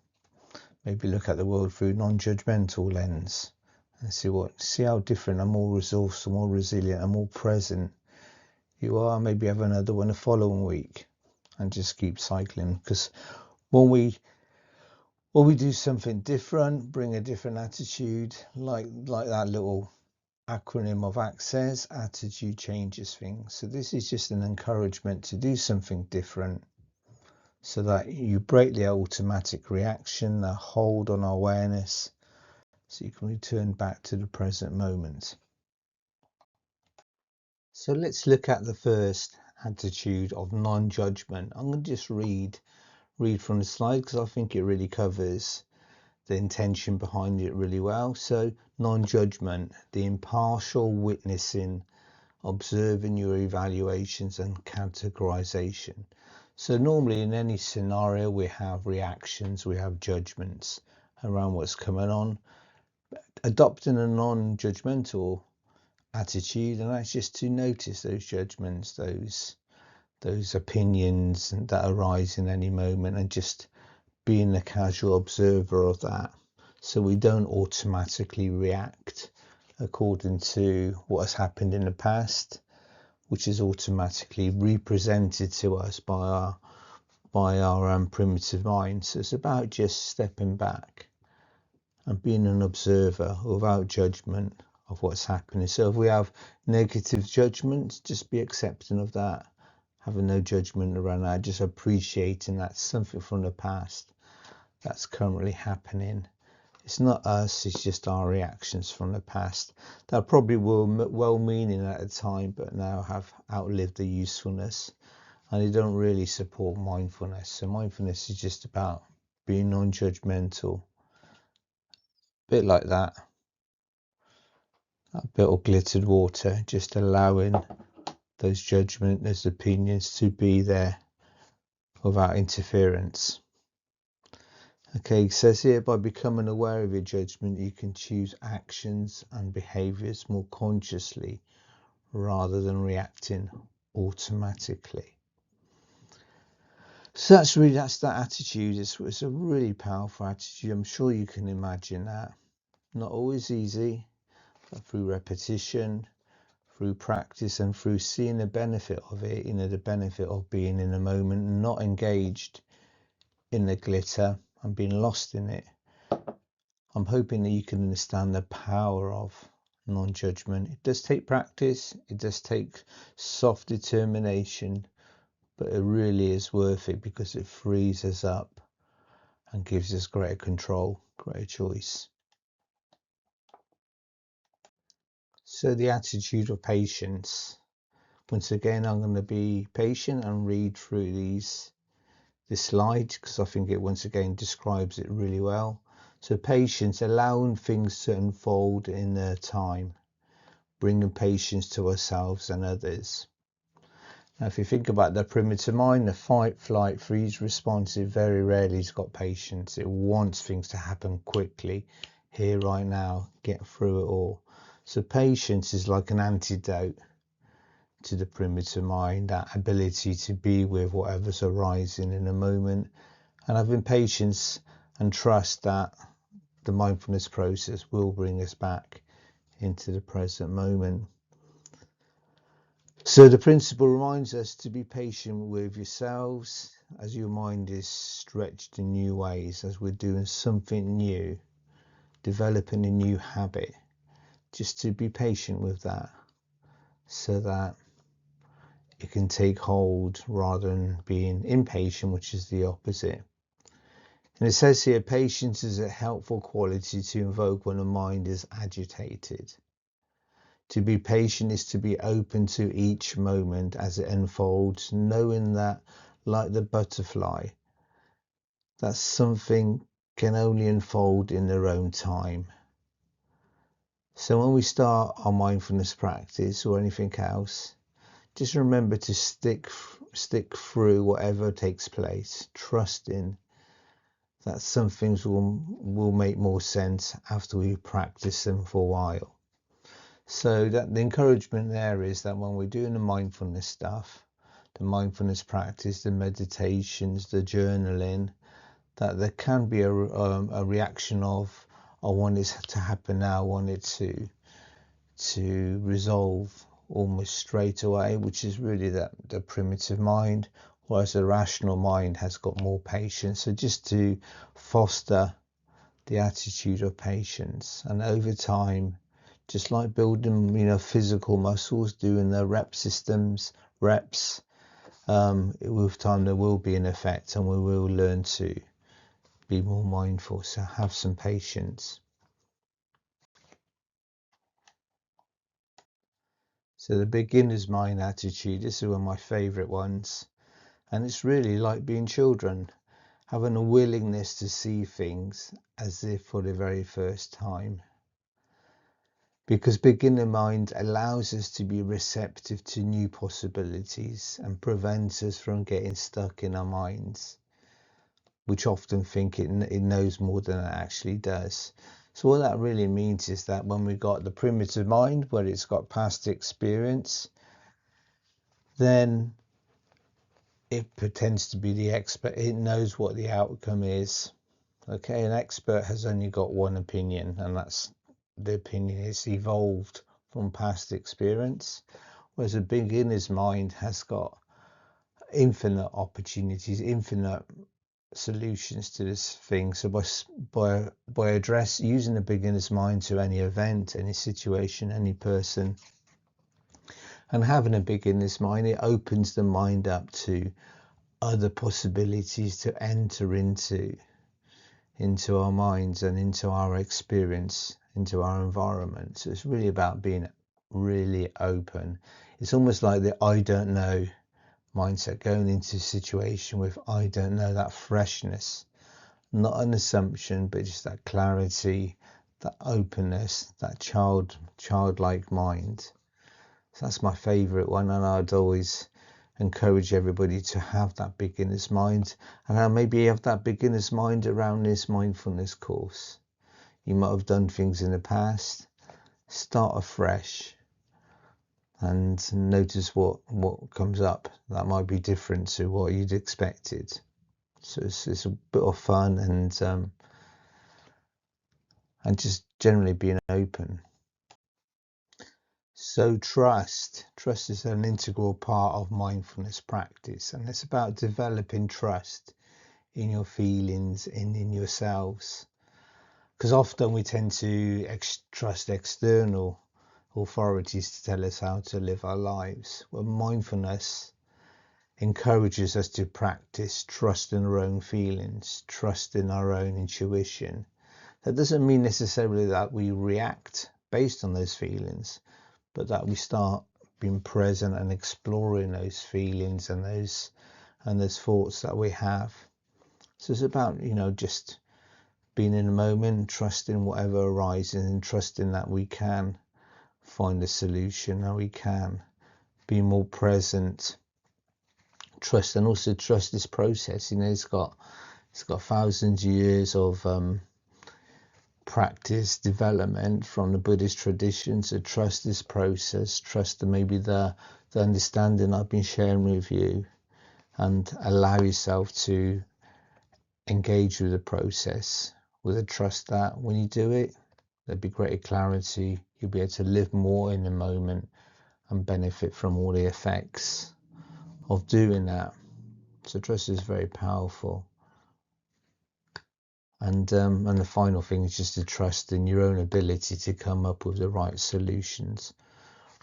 Maybe look at the world through non-judgmental lens and see how different and more resourceful, more resilient and more present you are. Maybe have another one the following week, and just keep cycling. Because when we do something different, bring a different attitude, like that little acronym of ACT says, attitude changes things. So this is just an encouragement to do something different, so that you break the automatic reaction, the hold on awareness, so you can return back to the present moment. So let's look at the first attitude of non-judgment. I'm going to just read from the slide because I think it really covers the intention behind it really well. So non-judgment, the impartial witnessing, observing your evaluations and categorization. So normally in any scenario we have reactions, we have judgments around what's coming on. Adopting a non-judgmental attitude, and that's just to notice those judgments, those opinions that arise in any moment, and just being a casual observer of that, so we don't automatically react according to what has happened in the past, which is automatically represented to us by our primitive mind. So it's about just stepping back and being an observer without judgment of what's happening. So if we have negative judgments, just be accepting of that, having no judgment around that, just appreciating that's something from the past that's currently happening. It's not us, it's just our reactions from the past that probably were well-meaning at the time, but now have outlived the usefulness, and they don't really support mindfulness. So mindfulness is just about being non-judgmental, a bit like that bit of glittered water, just allowing those judgments, those opinions to be there without interference. Okay, it says here, by becoming aware of your judgment, you can choose actions and behaviors more consciously rather than reacting automatically. So that's that attitude. It's a really powerful attitude. I'm sure you can imagine that. Not always easy, but through repetition, through practice, and through seeing the benefit of it, the benefit of being in the moment, not engaged in the glitter and being lost in it. I'm hoping that you can understand the power of non-judgment. It does take practice, it does take soft determination, but it really is worth it because it frees us up and gives us greater control, greater choice. So the attitude of patience. Once again, I'm going to be patient and read through this slide because I think it once again describes it really well. So patience, allowing things to unfold in their time, bringing patience to ourselves and others. Now, if you think about the primitive mind, the fight, flight, freeze response, it very rarely has got patience. It wants things to happen quickly, here, right now, get through it all. So patience is like an antidote to the primitive mind, that ability to be with whatever's arising in a moment, and having patience and trust that the mindfulness process will bring us back into the present moment. So the principle reminds us to be patient with yourselves as your mind is stretched in new ways, as we're doing something new, developing a new habit, just to be patient with that so that it can take hold rather than being impatient, which is the opposite. And it says here, patience is a helpful quality to invoke when the mind is agitated. To be patient is to be open to each moment as it unfolds, knowing that, like the butterfly, that something can only unfold in their own time. So when we start our mindfulness practice or anything else, just remember to stick through whatever takes place, trusting that some things will make more sense after we practice them for a while. So that the encouragement there is that when we're doing the mindfulness stuff, the mindfulness practice, the meditations, the journaling, that there can be a reaction of, I want it to happen now, I want it to resolve almost straight away, which is really the primitive mind, whereas the rational mind has got more patience. So just to foster the attitude of patience, and over time, just like building physical muscles, doing the reps, with time there will be an effect and we will learn to be more mindful. So have some patience. So the beginner's mind attitude, this is one of my favourite ones. And it's really like being children, having a willingness to see things as if for the very first time. Because beginner mind allows us to be receptive to new possibilities and prevents us from getting stuck in our minds, which often think it knows more than it actually does. So what that really means is that when we got the primitive mind, where it's got past experience, then it pretends to be the expert. It knows what the outcome is. Okay, an expert has only got one opinion, and that's the opinion is evolved from past experience, whereas a beginner's mind has got infinite opportunities, infinite solutions to this thing. So by using the beginner's mind to any event, any situation, any person, and having a beginner's mind, it opens the mind up to other possibilities to enter into our minds and into our experience, into our environment. So it's really about being really open. It's almost like the I don't know mindset, going into a situation with I don't know, that freshness, not an assumption, but just that clarity, that openness, that childlike mind. So that's my favorite one, and I'd always encourage everybody to have that beginner's mind, and I'll maybe have that beginner's mind around this mindfulness course. You might have done things in the past, start afresh and notice what comes up that might be different to what you'd expected. So it's a bit of fun and just generally being open. So trust is an integral part of mindfulness practice, and it's about developing trust in your feelings and in yourselves, because often we tend to trust external authorities to tell us how to live our lives. Well, mindfulness encourages us to practice trust in our own feelings, trust in our own intuition. That doesn't mean necessarily that we react based on those feelings, but that we start being present and exploring those feelings and those thoughts that we have. So it's about, just being in the moment, trusting whatever arises, and trusting that we can find a solution, and we can be more present. Trust, and also trust this process. It's got thousands of years of practice development from the Buddhist tradition. So trust this process, trust maybe the understanding I've been sharing with you, and allow yourself to engage with the process with a trust that when you do it, there'll be greater clarity. You'll be able to live more in the moment and benefit from all the effects of doing that. So trust is very powerful. And the final thing is just to trust in your own ability to come up with the right solutions,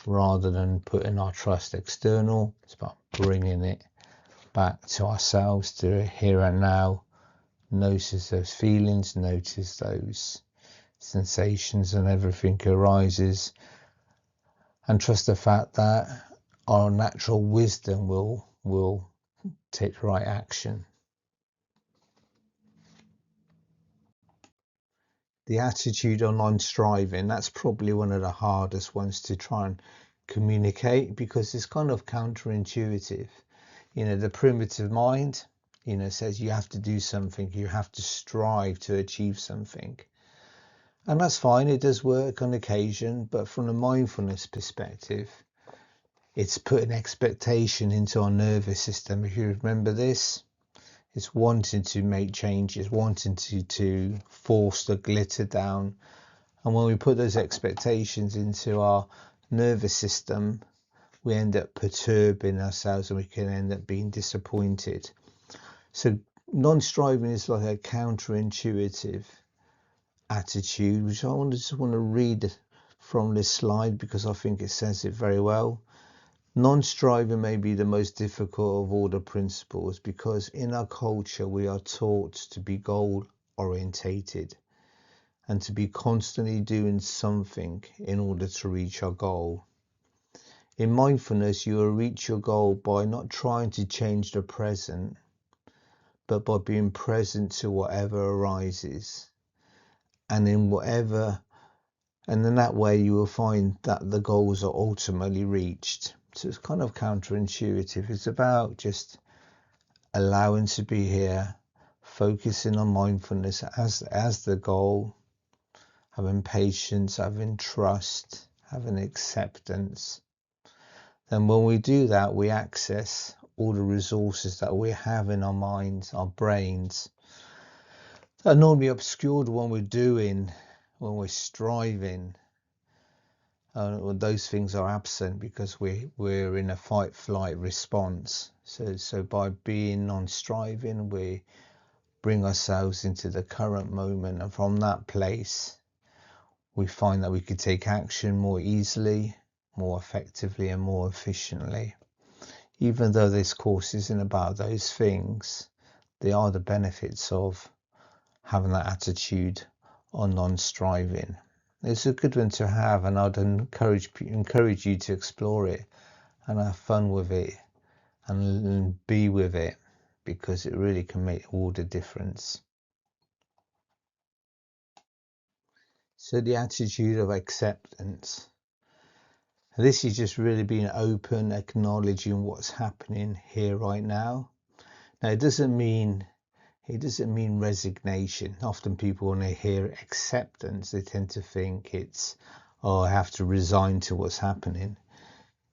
rather than putting our trust external. It's about bringing it back to ourselves, to here and now. Notice those feelings, notice those sensations, and everything arises, and trust the fact that our natural wisdom will take the right action. The attitude on non-striving, that's probably one of the hardest ones to try and communicate, because it's kind of counterintuitive. The primitive mind, says you have to do something, you have to strive to achieve something. And that's fine, it does work on occasion, but from a mindfulness perspective, it's put an expectation into our nervous system. If you remember this, it's wanting to make changes, wanting to force the glitter down. And when we put those expectations into our nervous system, we end up perturbing ourselves, and we can end up being disappointed. So non-striving is like a counterintuitive attitude, which I just want to read from this slide because I think it says it very well. Non-striving may be the most difficult of all the principles, because in our culture we are taught to be goal orientated and to be constantly doing something in order to reach our goal. In mindfulness, you will reach your goal by not trying to change the present, but by being present to whatever arises. And in that way, you will find that the goals are ultimately reached. So it's kind of counterintuitive. It's about just allowing to be here, focusing on mindfulness as the goal, having patience, having trust, having acceptance. Then when we do that, we access all the resources that we have in our minds, our brains, that are normally obscured when we're doing, when we're striving. Those things are absent because we're in a fight-flight response. So by being non-striving, we bring ourselves into the current moment, and from that place, we find that we could take action more easily, more effectively, and more efficiently. Even though this course isn't about those things, they are the benefits of having that attitude on non-striving. It's a good one to have, and I'd encourage you to explore it and have fun with it and be with it, because it really can make all the difference. So the attitude of acceptance. This is just really being open, acknowledging what's happening here right now. Now, it doesn't mean resignation. Often people, when they hear acceptance, they tend to think it's, oh, I have to resign to what's happening.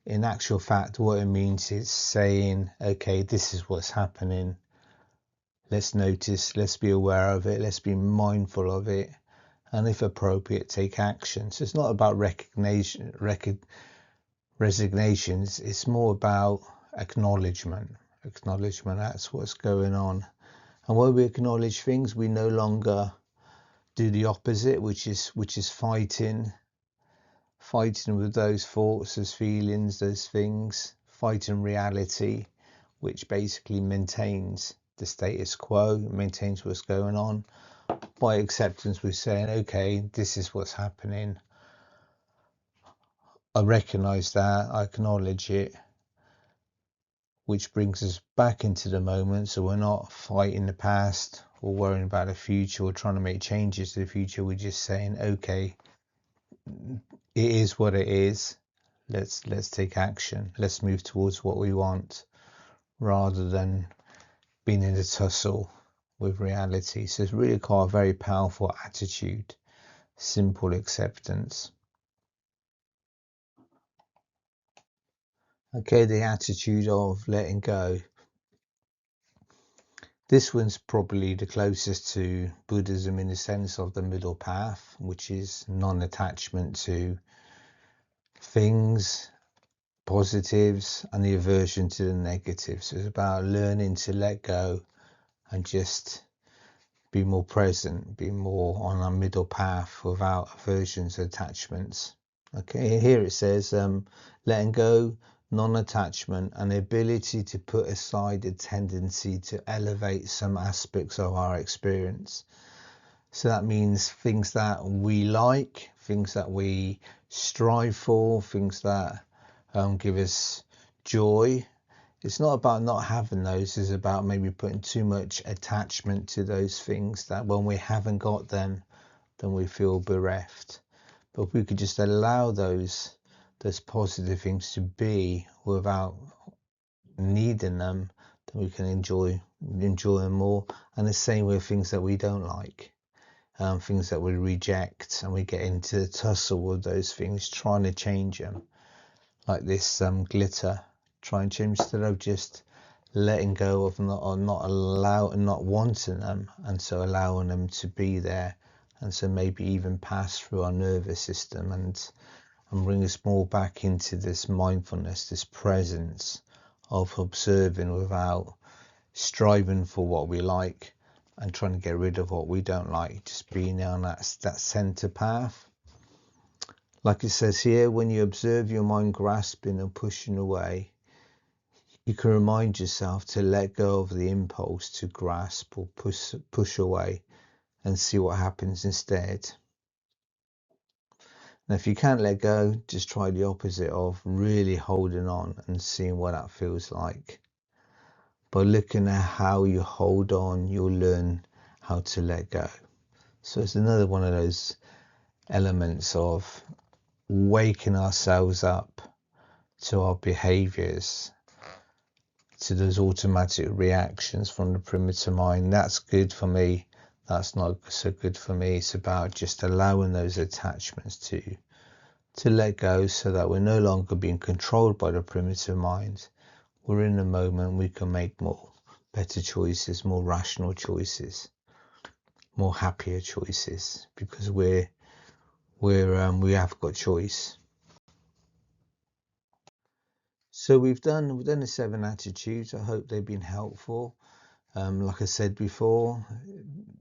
In actual fact, what it means is saying, okay, this is what's happening. Let's notice, let's be aware of it, let's be mindful of it, and if appropriate, take action. So it's not about resignations, it's more about acknowledgement. That's what's going on. And when we acknowledge things, we no longer do the opposite, which is fighting with those thoughts, those feelings, those things, fighting reality, which basically maintains the status quo, maintains what's going on. By acceptance, we're saying, okay, this is what's happening. I recognize that, I acknowledge it, which brings us back into the moment. So we're not fighting the past or worrying about the future or trying to make changes to the future. We're just saying, okay, it is what it is. Let's take action. Let's move towards what we want, rather than being in a tussle with reality. So it's really quite a very powerful attitude, simple acceptance. Okay, the attitude of letting go. This one's probably the closest to Buddhism in the sense of the middle path, which is non-attachment to things, positives, and the aversion to the negatives. So it's about learning to let go and just be more present, be more on a middle path without aversions, attachments. Okay, here it says letting go, non-attachment, and the ability to put aside a tendency to elevate some aspects of our experience. So that means things that we like, things that we strive for, things that give us joy. It's not about not having those, it's about maybe putting too much attachment to those things that when we haven't got them, then we feel bereft. But if we could just allow those positive things to be without needing them, then we can enjoy them more. And the same with things that we don't like, things that we reject, and we get into the tussle with those things, trying to change them, like this glitter. Try and change, instead of just letting go of not wanting them, and so allowing them to be there, and so maybe even pass through our nervous system and bring us more back into this mindfulness, this presence of observing without striving for what we like and trying to get rid of what we don't like, just being on that center path. Like it says here, when you observe your mind grasping and pushing away, you can remind yourself to let go of the impulse to grasp or push away, and see what happens instead. And if you can't let go, just try the opposite of really holding on and seeing what that feels like. By looking at how you hold on, you'll learn how to let go. So it's another one of those elements of waking ourselves up to our behaviors, to those automatic reactions from the primitive mind. That's good for me. That's not so good for me. It's about just allowing those attachments to let go, so that we're no longer being controlled by the primitive mind. We're in the moment. We can make more better choices, more rational choices, more happier choices, because we have got choice. So we've done the 7 attitudes. I hope they've been helpful. Like I said before,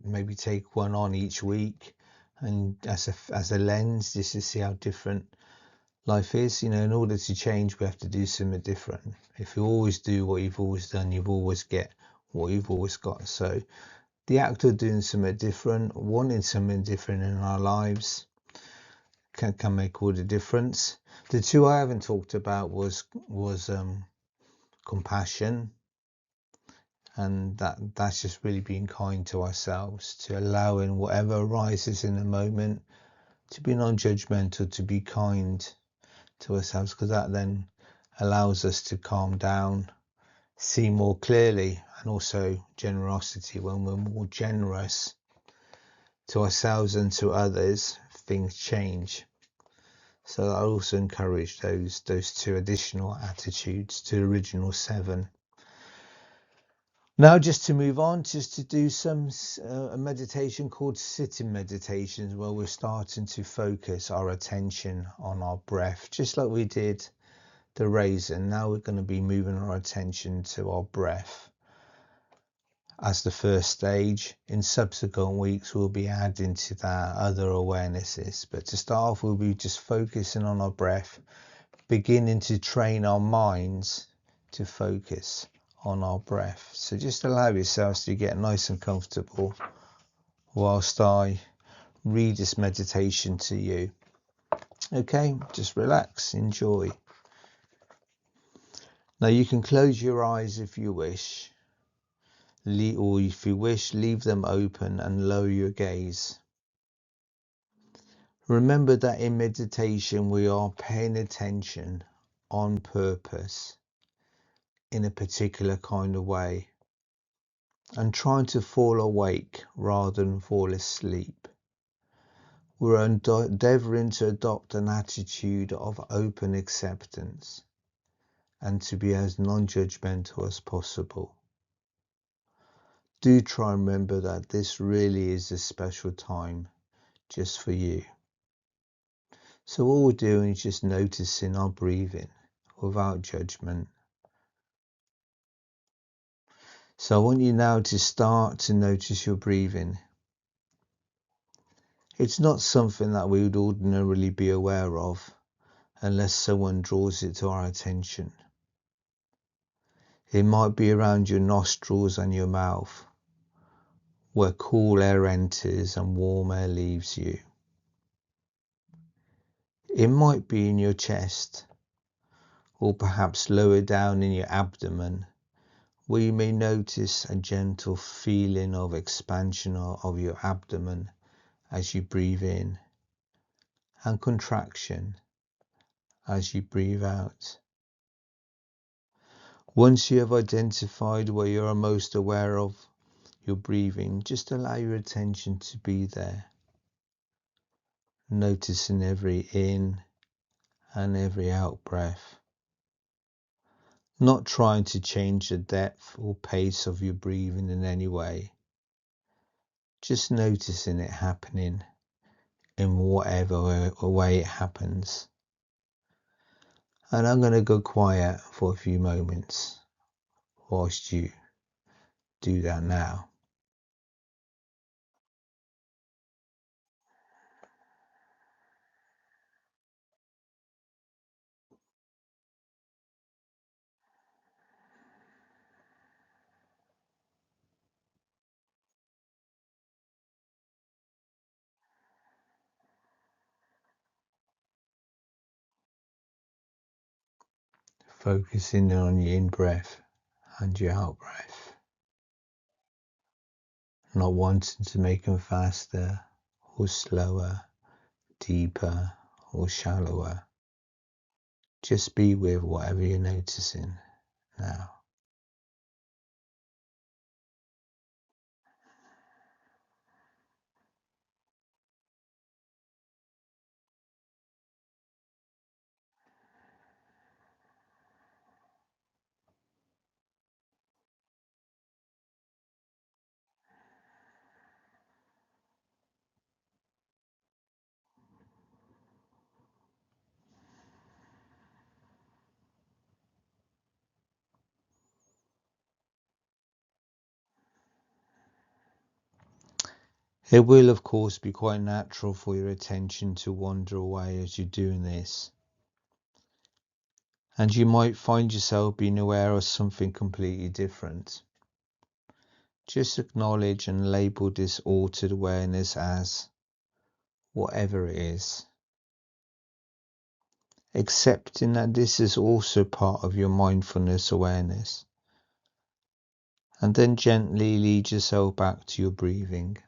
maybe take one on each week, and as a lens, just to see how different life is. In order to change, we have to do something different. If you always do what you've always done, you've always get what you've always got. So the act of doing something different, wanting something different in our lives, can make all the difference. The two I haven't talked about was compassion, and that's just really being kind to ourselves, to allowing whatever arises in the moment, to be non-judgmental, to be kind to ourselves, because that then allows us to calm down, see more clearly. And also generosity, when we're more generous to ourselves and to others, things change. So I also encourage those 2 additional attitudes to the original 7. Now, just to move on, just to do some a meditation called sitting meditations, where we're starting to focus our attention on our breath, just like we did the raisin. Now we're going to be moving our attention to our breath as the first stage. In subsequent weeks, we'll be adding to that other awarenesses. But to start off, we'll be just focusing on our breath, beginning to train our minds to focus on our breath. So just allow yourselves to get nice and comfortable whilst I read this meditation to you. Okay, just relax, enjoy. Now you can close your eyes if you wish, or if you wish, leave them open and lower your gaze. Remember that in meditation we are paying attention on purpose, in a particular kind of way, and trying to fall awake rather than fall asleep. We're endeavouring to adopt an attitude of open acceptance and to be as non-judgmental as possible. Do try and remember that this really is a special time just for you. So all we're doing is just noticing our breathing without judgment. So I want you now to start to notice your breathing. It's not something that we would ordinarily be aware of unless someone draws it to our attention. It might be around your nostrils and your mouth, where cool air enters and warm air leaves you. It might be in your chest, or perhaps lower down in your abdomen, where you may notice a gentle feeling of expansion of your abdomen as you breathe in, and contraction as you breathe out. Once you have identified where you are most aware of your breathing, just allow your attention to be there, noticing every in and every out breath, not trying to change the depth or pace of your breathing in any way, just noticing it happening in whatever way it happens. And I'm going to go quiet for a few moments whilst you do that now. focusing on your in-breath and your out-breath, not wanting to make them faster or slower, deeper or shallower. Just be with whatever you're noticing now. It will, of course, be quite natural for your attention to wander away as you're doing this. And you might find yourself being aware of something completely different. Just acknowledge and label this altered awareness as whatever it is. Accepting that this is also part of your mindfulness awareness. And then gently lead yourself back to your breathing.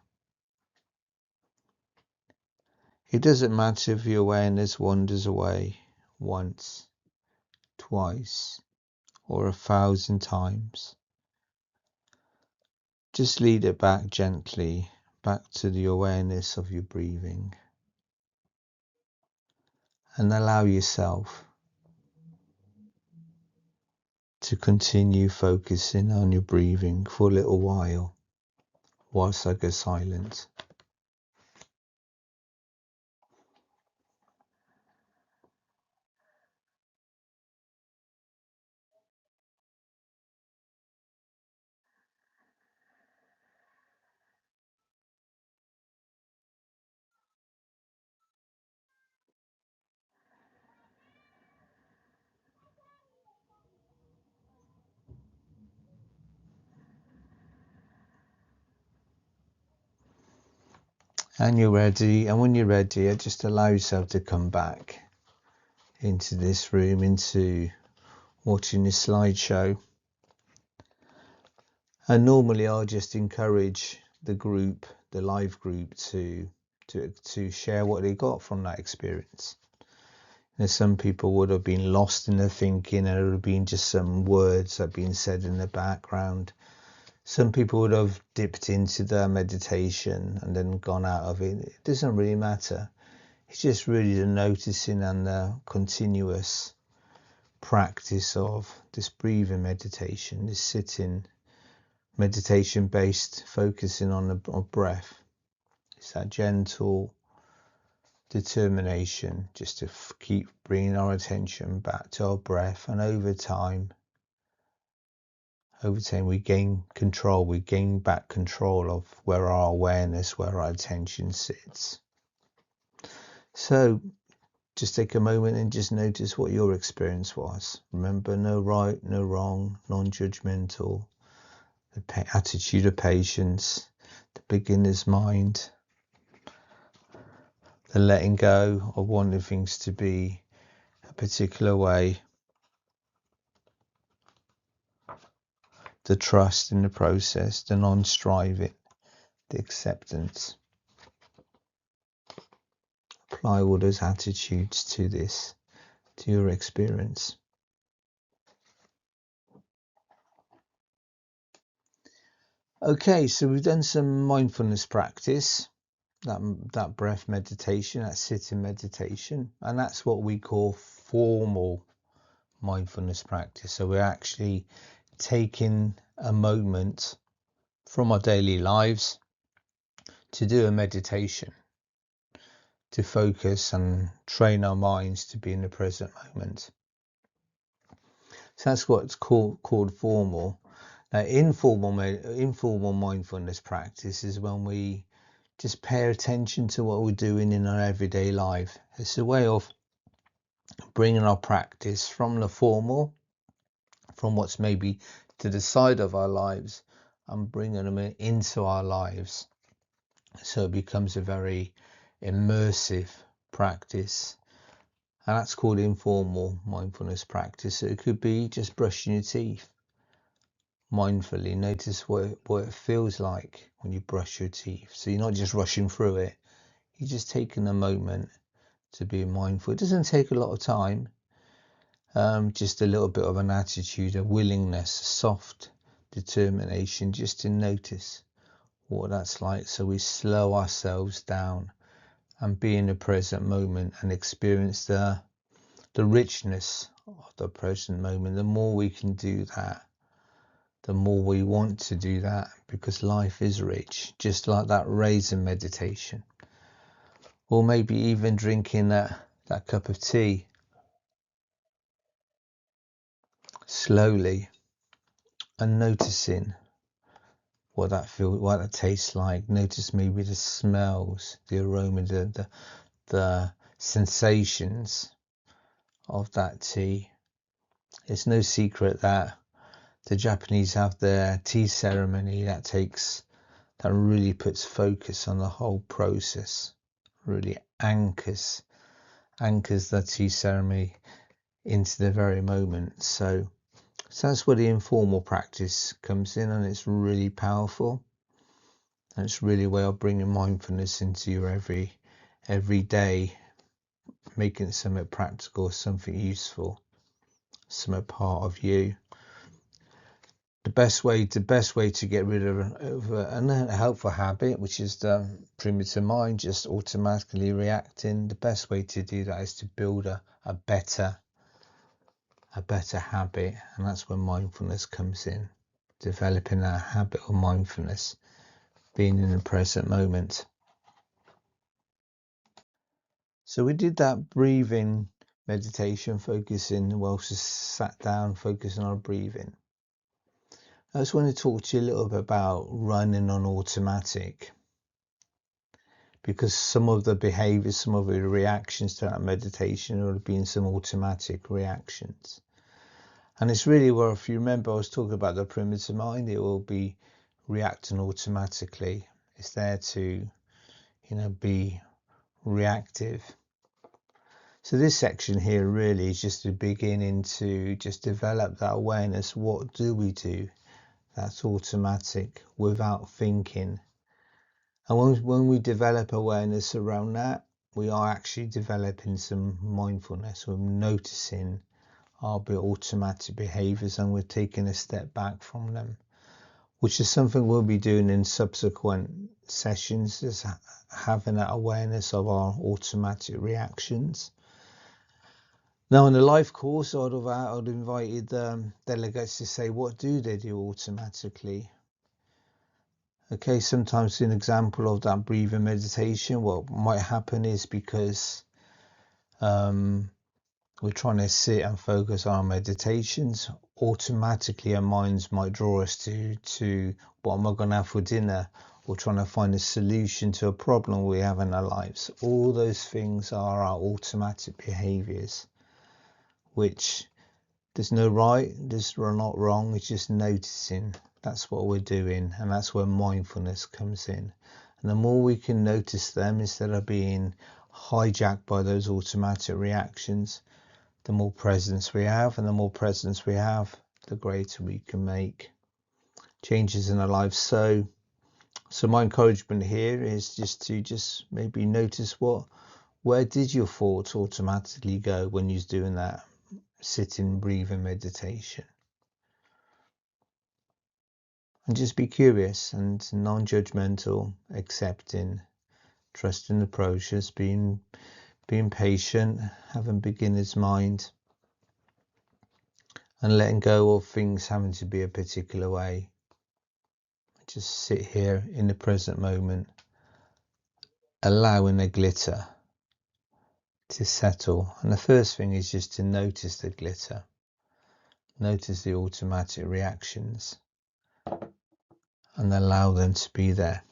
It doesn't matter if your awareness wanders away once, twice, or 1,000 times. Just lead it back gently, back to the awareness of your breathing. And allow yourself to continue focusing on your breathing for a little while, whilst I go silent. And you're ready, and when you're ready, just allow yourself to come back into this room, into watching this slideshow. And normally I'll just encourage the group, the live group, to share what they got from that experience. And some people would have been lost in their thinking, and it would have been just some words that have been said in the background. Some people would have dipped into their meditation and then gone out of it. It doesn't really matter. It's just really the noticing and the continuous practice of this breathing meditation, this sitting meditation based focusing on the breath. It's that gentle determination just to keep bringing our attention back to our breath, and over time we gain control, we gain back control of where our awareness, where our attention sits. So just take a moment and just notice what your experience was. Remember, no right, no wrong, non-judgmental, the attitude of patience, the beginner's mind, the letting go of wanting things to be a particular way, the trust in the process, the non-striving, the acceptance. Apply all those attitudes to this, to your experience. Okay, so we've done some mindfulness practice, that breath meditation, that sitting meditation, and that's what we call formal mindfulness practice. So we're actually taking a moment from our daily lives to do a meditation, to focus and train our minds to be in the present moment. So that's what's called formal. Now, informal mindfulness practice is when we just pay attention to what we're doing in our everyday life. It's a way of bringing our practice from the formal, from what's maybe to the side of our lives, and bringing them into our lives. So it becomes a very immersive practice, And that's called informal mindfulness practice. So it could be just brushing your teeth mindfully. Notice what it feels like when you brush your teeth. So you're not just rushing through it. You're just taking a moment to be mindful. It doesn't take a lot of time. Just a little bit of an attitude, a willingness, a soft determination just to notice what that's like. So we slow ourselves down and be in the present moment and experience the richness of the present moment. The more we can do that, the more we want to do that, because life is rich, just like that raisin meditation. Or maybe even drinking that cup of tea slowly and noticing what that tastes like. Notice maybe the smells, the aroma, the sensations of that tea. It's no secret that the Japanese have their tea ceremony that really puts focus on the whole process, really anchors the tea ceremony into the very moment. So that's where the informal practice comes in, and it's really powerful. And it's really a way of bringing mindfulness into your every day, making it something practical, something useful, something part of you. The best way to get rid of a helpful habit, which is the primitive mind just automatically reacting, the best way to do that is to build a better habit. And that's where mindfulness comes in, developing that habit of mindfulness, being in the present moment. So we did that breathing meditation, focusing whilst we sat down, focusing on our breathing. I just want to talk to you a little bit about running on automatic, because some of the behaviors, some of the reactions to that meditation are being some automatic reactions. And it's really where, if you remember, I was talking about the primitive mind, it will be reacting automatically. It's there to, be reactive. So this section here really is just a beginning to just develop that awareness. What do we do that's automatic without thinking? And when we develop awareness around that, we are actually developing some mindfulness. We're noticing our automatic behaviors and we're taking a step back from them, which is something we'll be doing in subsequent sessions, is having that awareness of our automatic reactions. Now, in the life course, I'd invited delegates to say, what do they do automatically? Okay, sometimes an example of that breathing meditation, what might happen is because we're trying to sit and focus on our meditations, automatically our minds might draw us to what am I going to have for dinner, or trying to find a solution to a problem we have in our lives. All those things are our automatic behaviors, which there's no right, there's not wrong, it's just noticing. That's what we're doing, and that's where mindfulness comes in. And the more we can notice them instead of being hijacked by those automatic reactions, the more presence we have, and the more presence we have, the greater we can make changes in our lives. So my encouragement here is just maybe notice where did your thoughts automatically go when you was doing that sitting, breathing meditation. And just be curious and non-judgmental, accepting, trusting the process, being patient, having beginner's mind, and letting go of things having to be a particular way. Just sit here in the present moment, allowing the glitter to settle. And the first thing is just to notice the glitter, notice the automatic reactions, and allow them to be there.